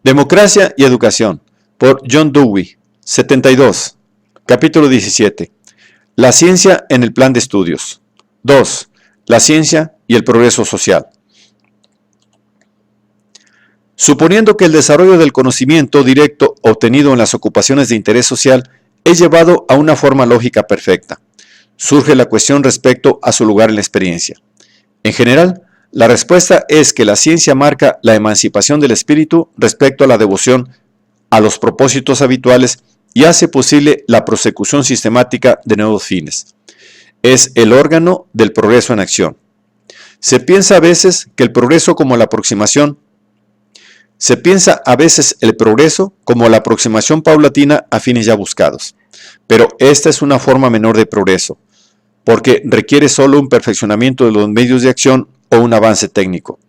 Democracia y Educación, por John Dewey, 72, capítulo 17. La ciencia en el plan de estudios. 2. La ciencia y el progreso social. Suponiendo que el desarrollo del conocimiento directo obtenido en las ocupaciones de interés social es llevado a una forma lógica perfecta, surge la cuestión respecto a su lugar en la experiencia. En general, la respuesta es que la ciencia marca la emancipación del espíritu respecto a la devoción a los propósitos habituales y hace posible la prosecución sistemática de nuevos fines. Es el órgano del progreso en acción. Se piensa a veces el progreso como la aproximación paulatina a fines ya buscados. Pero esta es una forma menor de progreso, porque requiere solo un perfeccionamiento de los medios de acción o un avance técnico.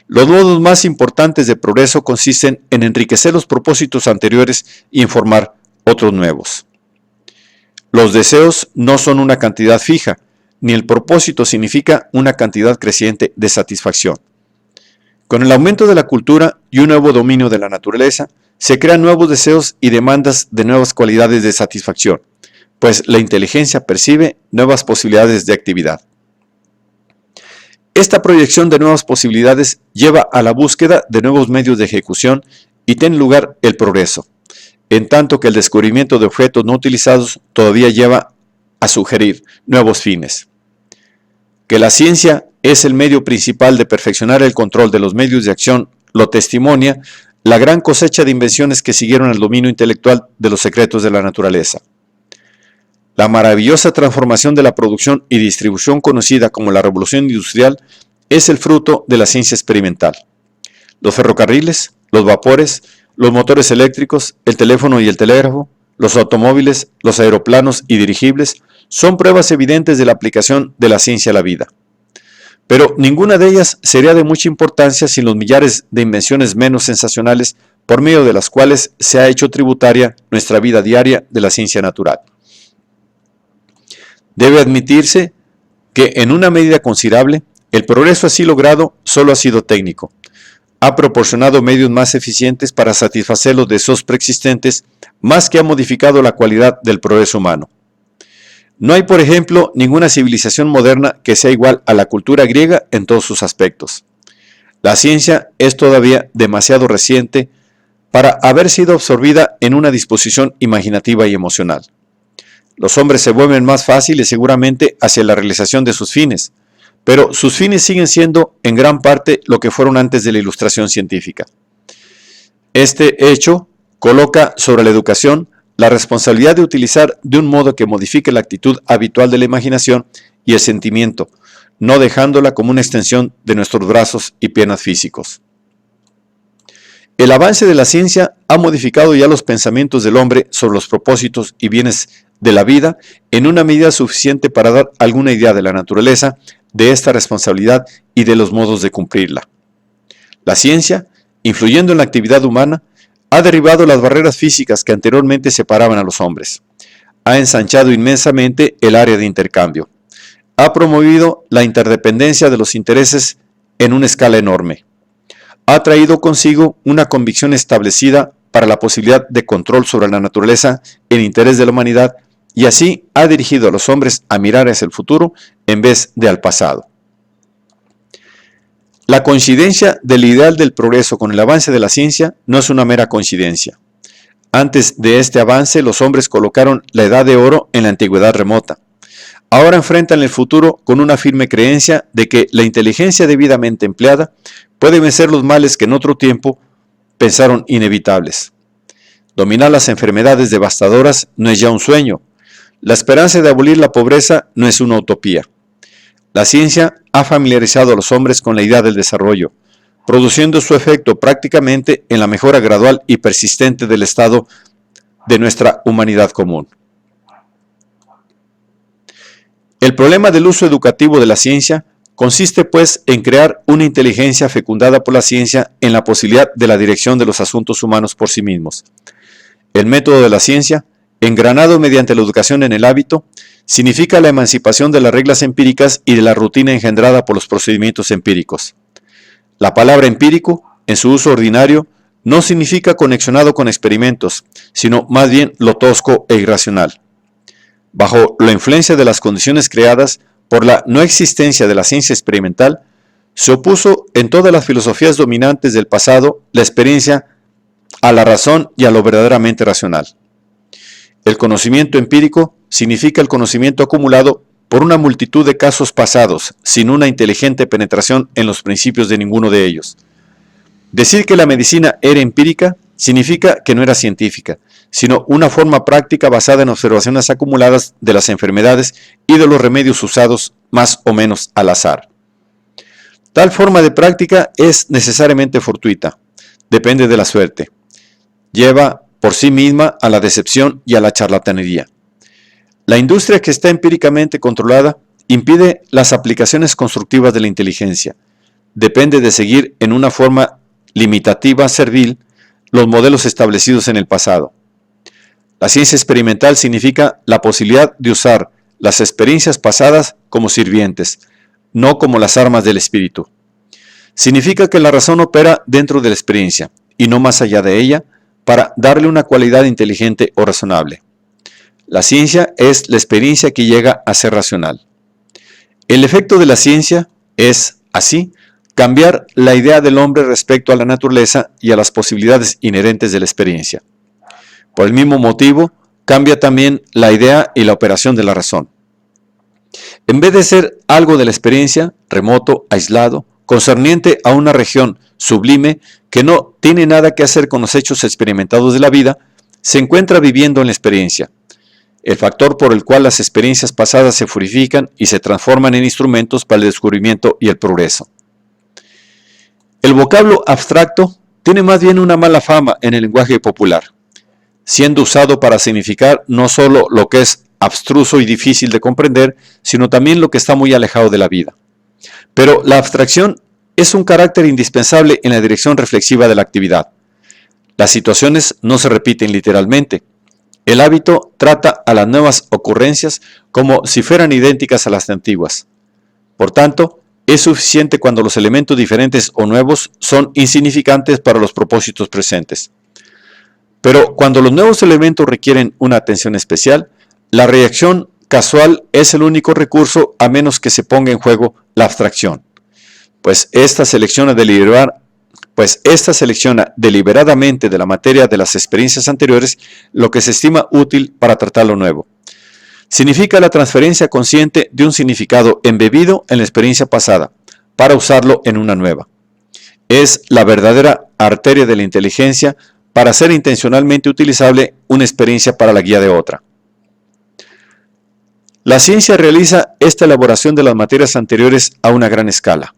Los modos más importantes de progreso consisten en enriquecer los propósitos anteriores y en formar otros nuevos. Los deseos no son una cantidad fija, ni el propósito significa una cantidad creciente de satisfacción. Con el aumento de la cultura y un nuevo dominio de la naturaleza, se crean nuevos deseos y demandas de nuevas cualidades de satisfacción, pues la inteligencia percibe nuevas posibilidades de actividad. Esta proyección de nuevas posibilidades lleva a la búsqueda de nuevos medios de ejecución y tiene lugar el progreso, en tanto que el descubrimiento de objetos no utilizados todavía lleva a sugerir nuevos fines. Que la ciencia es el medio principal de perfeccionar el control de los medios de acción lo testimonia la gran cosecha de invenciones que siguieron al dominio intelectual de los secretos de la naturaleza. La maravillosa transformación de la producción y distribución conocida como la revolución industrial es el fruto de la ciencia experimental. Los ferrocarriles, los vapores, los motores eléctricos, el teléfono y el telégrafo, los automóviles, los aeroplanos y dirigibles son pruebas evidentes de la aplicación de la ciencia a la vida. Pero ninguna de ellas sería de mucha importancia sin los millares de invenciones menos sensacionales por medio de las cuales se ha hecho tributaria nuestra vida diaria de la ciencia natural. Debe admitirse que en una medida considerable, el progreso así logrado solo ha sido técnico. Ha proporcionado medios más eficientes para satisfacer los deseos preexistentes, más que ha modificado la cualidad del progreso humano. No hay, por ejemplo, ninguna civilización moderna que sea igual a la cultura griega en todos sus aspectos. La ciencia es todavía demasiado reciente para haber sido absorbida en una disposición imaginativa y emocional. Los hombres se vuelven más fáciles seguramente hacia la realización de sus fines, pero sus fines siguen siendo en gran parte lo que fueron antes de la ilustración científica. Este hecho coloca sobre la educación la responsabilidad de utilizar de un modo que modifique la actitud habitual de la imaginación y el sentimiento, no dejándola como una extensión de nuestros brazos y piernas físicos. El avance de la ciencia ha modificado ya los pensamientos del hombre sobre los propósitos y bienes de la vida en una medida suficiente para dar alguna idea de la naturaleza de esta responsabilidad y de los modos de cumplirla. La ciencia, influyendo en la actividad humana, ha derribado las barreras físicas que anteriormente separaban a los hombres. Ha ensanchado inmensamente el área de intercambio. Ha promovido la interdependencia de los intereses en una escala enorme. Ha traído consigo una convicción establecida para la posibilidad de control sobre la naturaleza en interés de la humanidad y así ha dirigido a los hombres a mirar hacia el futuro en vez de al pasado. La coincidencia del ideal del progreso con el avance de la ciencia no es una mera coincidencia. Antes de este avance, los hombres colocaron la edad de oro en la antigüedad remota. Ahora enfrentan el futuro con una firme creencia de que la inteligencia debidamente empleada puede vencer los males que en otro tiempo pensaron inevitables. Dominar las enfermedades devastadoras no es ya un sueño. La esperanza de abolir la pobreza no es una utopía. La ciencia ha familiarizado a los hombres con la idea del desarrollo, produciendo su efecto prácticamente en la mejora gradual y persistente del estado de nuestra humanidad común. El problema del uso educativo de la ciencia consiste pues en crear una inteligencia fecundada por la ciencia en la posibilidad de la dirección de los asuntos humanos por sí mismos. El método de la ciencia, engranado mediante la educación en el hábito, significa la emancipación de las reglas empíricas y de la rutina engendrada por los procedimientos empíricos. La palabra empírico, en su uso ordinario, no significa conexionado con experimentos, sino más bien lo tosco e irracional. Bajo la influencia de las condiciones creadas por la no existencia de la ciencia experimental, se opuso en todas las filosofías dominantes del pasado la experiencia a la razón y a lo verdaderamente racional. El conocimiento empírico significa el conocimiento acumulado por una multitud de casos pasados, sin una inteligente penetración en los principios de ninguno de ellos. Decir que la medicina era empírica significa que no era científica, sino una forma práctica basada en observaciones acumuladas de las enfermedades y de los remedios usados más o menos al azar. Tal forma de práctica es necesariamente fortuita, depende de la suerte. Lleva por sí misma a la decepción y a la charlatanería. La industria que está empíricamente controlada impide las aplicaciones constructivas de la inteligencia. Depende de seguir en una forma limitativa, servil, los modelos establecidos en el pasado. La ciencia experimental significa la posibilidad de usar las experiencias pasadas como sirvientes, no como las armas del espíritu. Significa que la razón opera dentro de la experiencia y no más allá de ella para darle una cualidad inteligente o razonable. La ciencia es la experiencia que llega a ser racional. El efecto de la ciencia es, así, cambiar la idea del hombre respecto a la naturaleza y a las posibilidades inherentes de la experiencia. Por el mismo motivo, cambia también la idea y la operación de la razón. En vez de ser algo de la experiencia, remoto, aislado, concerniente a una región sublime que no tiene nada que hacer con los hechos experimentados de la vida, se encuentra viviendo en la experiencia, el factor por el cual las experiencias pasadas se purifican y se transforman en instrumentos para el descubrimiento y el progreso. El vocablo abstracto tiene más bien una mala fama en el lenguaje popular, siendo usado para significar no solo lo que es abstruso y difícil de comprender, sino también lo que está muy alejado de la vida. Pero la abstracción es un carácter indispensable en la dirección reflexiva de la actividad. Las situaciones no se repiten literalmente. El hábito trata a las nuevas ocurrencias como si fueran idénticas a las antiguas. Por tanto, es suficiente cuando los elementos diferentes o nuevos son insignificantes para los propósitos presentes. Pero cuando los nuevos elementos requieren una atención especial, la reacción casual es el único recurso a menos que se ponga en juego la abstracción, pues esta selecciona deliberadamente de la materia de las experiencias anteriores lo que se estima útil para tratar lo nuevo. Significa la transferencia consciente de un significado embebido en la experiencia pasada para usarlo en una nueva. Es la verdadera arteria de la inteligencia para hacer intencionalmente utilizable una experiencia para la guía de otra. La ciencia realiza esta elaboración de las materias anteriores a una gran escala.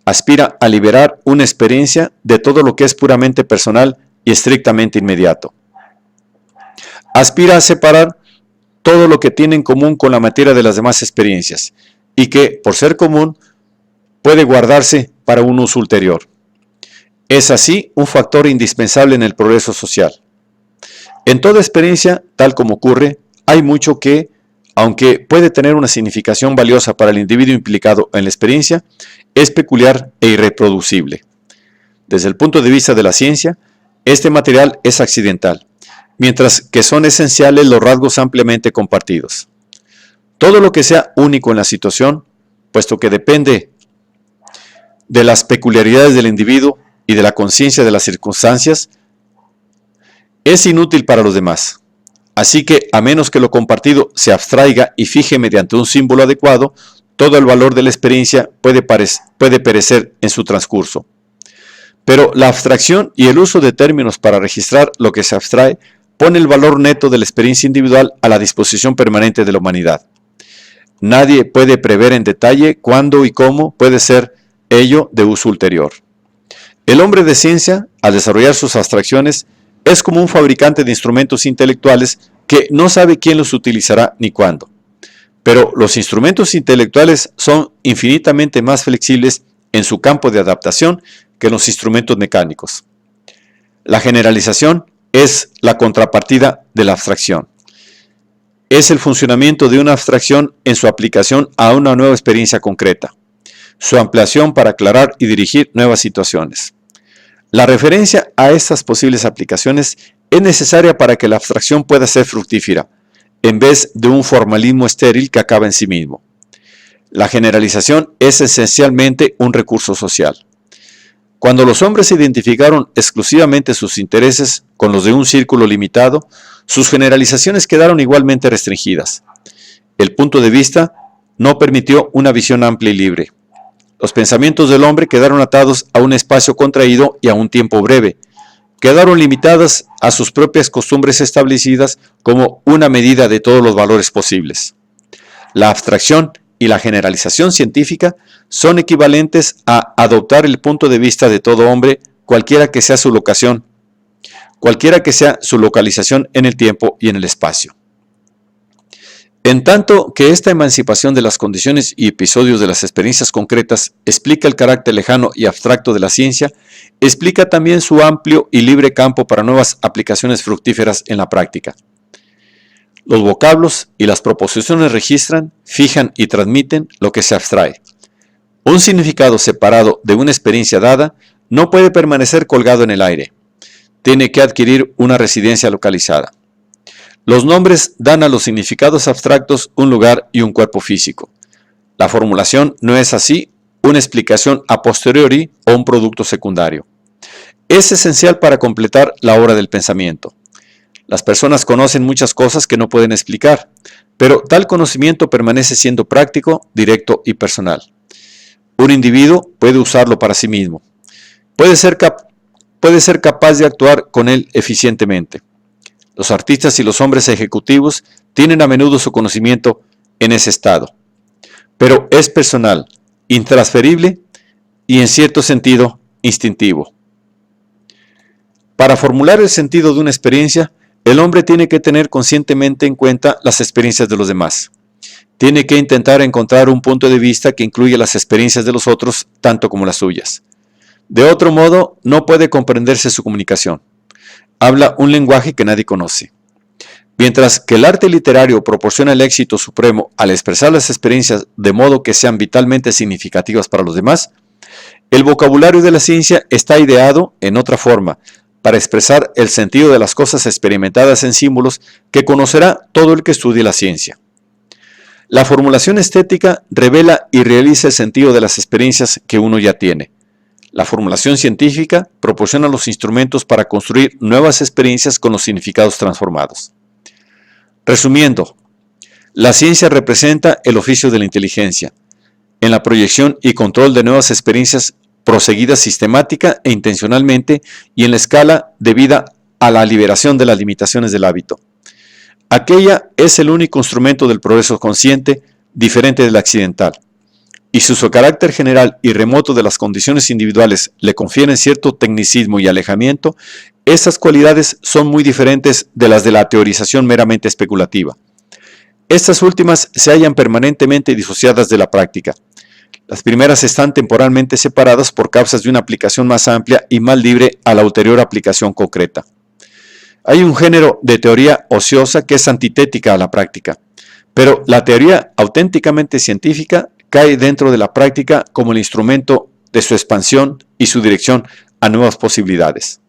Aspira a liberar una experiencia de todo lo que es puramente personal y estrictamente inmediato. Aspira a separar todo lo que tiene en común con la materia de las demás experiencias y que, por ser común, puede guardarse para un uso ulterior. Es así un factor indispensable en el progreso social. En toda experiencia, tal como ocurre, hay mucho que, aunque puede tener una significación valiosa para el individuo implicado en la experiencia, es peculiar e irreproducible. Desde el punto de vista de la ciencia, este material es accidental, mientras que son esenciales los rasgos ampliamente compartidos. Todo lo que sea único en la situación, puesto que depende de las peculiaridades del individuo y de la conciencia de las circunstancias, es inútil para los demás. Así que, a menos que lo compartido se abstraiga y fije mediante un símbolo adecuado, todo el valor de la experiencia puede perecer en su transcurso. Pero la abstracción y el uso de términos para registrar lo que se abstrae pone el valor neto de la experiencia individual a la disposición permanente de la humanidad. Nadie puede prever en detalle cuándo y cómo puede ser ello de uso ulterior. El hombre de ciencia, al desarrollar sus abstracciones, es como un fabricante de instrumentos intelectuales que no sabe quién los utilizará ni cuándo. Pero los instrumentos intelectuales son infinitamente más flexibles en su campo de adaptación que los instrumentos mecánicos. La generalización es la contrapartida de la abstracción. Es el funcionamiento de una abstracción en su aplicación a una nueva experiencia concreta, su ampliación para aclarar y dirigir nuevas situaciones. La referencia a estas posibles aplicaciones es necesaria para que la abstracción pueda ser fructífera, en vez de un formalismo estéril que acaba en sí mismo. La generalización es esencialmente un recurso social. Cuando los hombres identificaron exclusivamente sus intereses con los de un círculo limitado, sus generalizaciones quedaron igualmente restringidas. El punto de vista no permitió una visión amplia y libre. Los pensamientos del hombre quedaron atados a un espacio contraído y a un tiempo breve. Quedaron limitadas a sus propias costumbres establecidas como una medida de todos los valores posibles. La abstracción y la generalización científica son equivalentes a adoptar el punto de vista de todo hombre, cualquiera que sea su localización en el tiempo y en el espacio. En tanto que esta emancipación de las condiciones y episodios de las experiencias concretas explica el carácter lejano y abstracto de la ciencia, explica también su amplio y libre campo para nuevas aplicaciones fructíferas en la práctica. Los vocablos y las proposiciones registran, fijan y transmiten lo que se abstrae. Un significado separado de una experiencia dada no puede permanecer colgado en el aire. Tiene que adquirir una residencia localizada. Los nombres dan a los significados abstractos un lugar y un cuerpo físico. La formulación no es así una explicación a posteriori o un producto secundario. Es esencial para completar la obra del pensamiento. Las personas conocen muchas cosas que no pueden explicar, pero tal conocimiento permanece siendo práctico, directo y personal. Un individuo puede usarlo para sí mismo. Puede ser capaz de actuar con él eficientemente. Los artistas y los hombres ejecutivos tienen a menudo su conocimiento en ese estado. Pero es personal, intransferible y en cierto sentido instintivo. Para formular el sentido de una experiencia, el hombre tiene que tener conscientemente en cuenta las experiencias de los demás. Tiene que intentar encontrar un punto de vista que incluya las experiencias de los otros tanto como las suyas. De otro modo, no puede comprenderse su comunicación. Habla un lenguaje que nadie conoce. Mientras que el arte literario proporciona el éxito supremo al expresar las experiencias de modo que sean vitalmente significativas para los demás, el vocabulario de la ciencia está ideado en otra forma, para expresar el sentido de las cosas experimentadas en símbolos que conocerá todo el que estudie la ciencia. La formulación estética revela y realiza el sentido de las experiencias que uno ya tiene. La formulación científica proporciona los instrumentos para construir nuevas experiencias con los significados transformados. Resumiendo, la ciencia representa el oficio de la inteligencia, en la proyección y control de nuevas experiencias proseguidas sistemática e intencionalmente y en la escala debida a la liberación de las limitaciones del hábito. Aquella es el único instrumento del progreso consciente, diferente del accidental. Y si su carácter general y remoto de las condiciones individuales le confieren cierto tecnicismo y alejamiento, estas cualidades son muy diferentes de las de la teorización meramente especulativa. Estas últimas se hallan permanentemente disociadas de la práctica. Las primeras están temporalmente separadas por causas de una aplicación más amplia y más libre a la ulterior aplicación concreta. Hay un género de teoría ociosa que es antitética a la práctica, pero la teoría auténticamente científica cae dentro de la práctica como el instrumento de su expansión y su dirección a nuevas posibilidades.